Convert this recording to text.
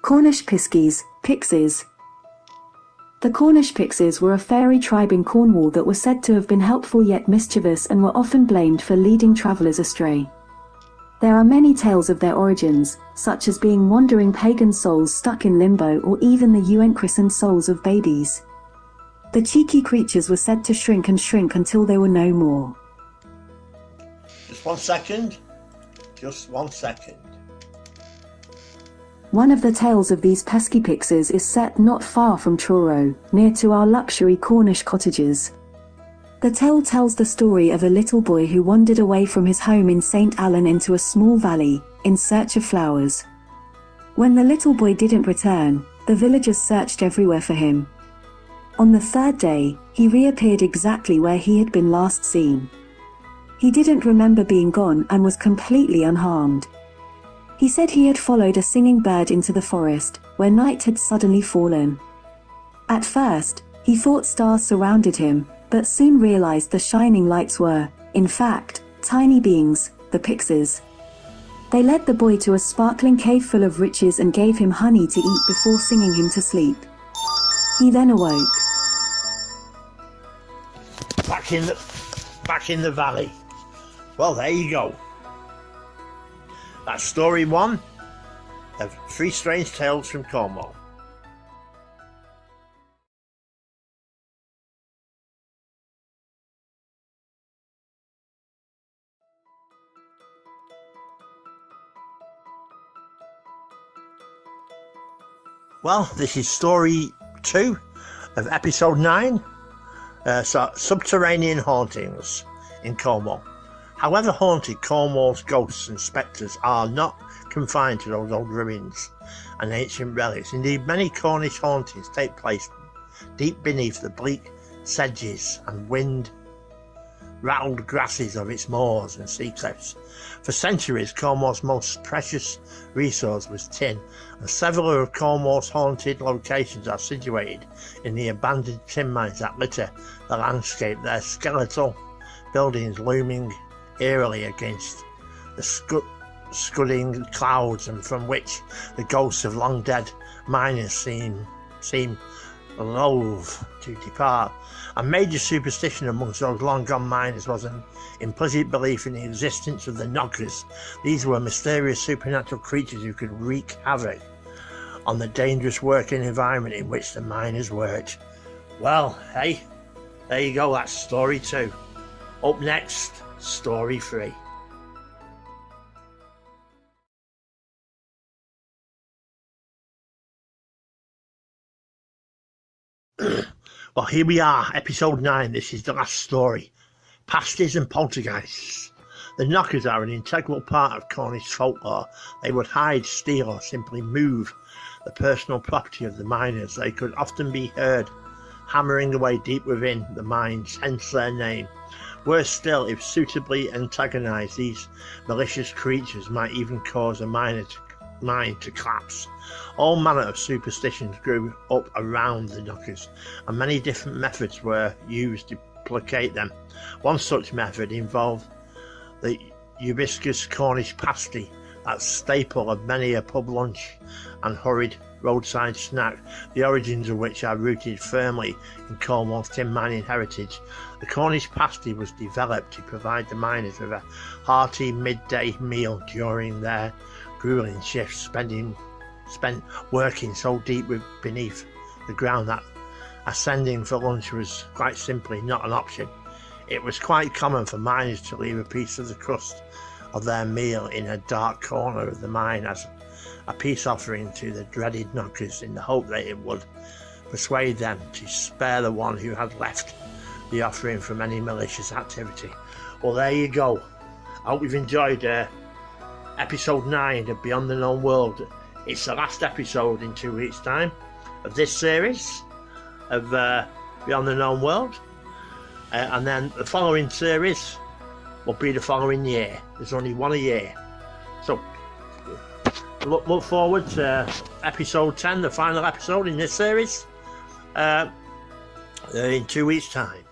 Cornish Piskies, Pixies. The Cornish Pixies were a fairy tribe in Cornwall that were said to have been helpful yet mischievous and were often blamed for leading travellers astray. There are many tales of their origins, such as being wandering pagan souls stuck in limbo or even the UN-christened souls of babies. The cheeky creatures were said to shrink and shrink until they were no more. Just 1 second. Just 1 second. One of the tales of these pesky pixies is set not far from Truro, near to our luxury Cornish cottages. The tale tells the story of a little boy who wandered away from his home in St. Allen into a small valley, in search of flowers. When the little boy didn't return, the villagers searched everywhere for him. On the third day, he reappeared exactly where he had been last seen. He didn't remember being gone and was completely unharmed. He said he had followed a singing bird into the forest, where night had suddenly fallen. At first, he thought stars surrounded him, but soon realized the shining lights were, in fact, tiny beings, the pixies. They led the boy to a sparkling cave full of riches and gave him honey to eat before singing him to sleep. He then awoke. Back in the valley. Well, there you go. That's story 1 of 3 Strange Tales from Cornwall. Well, this is story 2 of episode 9, Subterranean Hauntings in Cornwall. However haunted, Cornwall's ghosts and spectres are not confined to those old ruins and ancient relics. Indeed, many Cornish hauntings take place deep beneath the bleak sedges and wind-rattled grasses of its moors and sea cliffs. For centuries, Cornwall's most precious resource was tin, and several of Cornwall's haunted locations are situated in the abandoned tin mines that litter the landscape, their skeletal buildings looming eerily against the scudding clouds, and from which the ghosts of long dead miners seem loath to depart. A major superstition amongst those long gone miners was an implicit belief in the existence of the knockers. These were mysterious supernatural creatures who could wreak havoc on the dangerous working environment in which the miners worked. Well, hey, there you go, that's story 2. Up next, story 3. Well, here we are, episode 9. This is the last story. Pasties and Poltergeists. The knockers are an integral part of Cornish folklore. They would hide, steal, or simply move the personal property of the miners. They could often be heard hammering away deep within the mines, hence their name. Worse still, if suitably antagonised, these malicious creatures might even cause a mine to collapse. All manner of superstitions grew up around the knockers, and many different methods were used to placate them. One such method involved the ubiquitous Cornish pasty, that staple of many a pub lunch and hurried roadside snack, the origins of which are rooted firmly in Cornwall's tin mining heritage. The Cornish pasty was developed to provide the miners with a hearty midday meal during their grueling shifts, spent working so deep beneath the ground that ascending for lunch was quite simply not an option. It was quite common for miners to leave a piece of the crust of their meal in a dark corner of the mine as a peace offering to the dreaded knockers, in the hope that it would persuade them to spare the one who had left the offering from any malicious activity. Well, there you go. I hope you've enjoyed episode 9 of Beyond the Known World. It's the last episode in 2 weeks' time of this series of Beyond the Known World, and then the following series will be the following year. There's only one a year, so look forward to episode 10, the final episode in this series, in 2 weeks' time.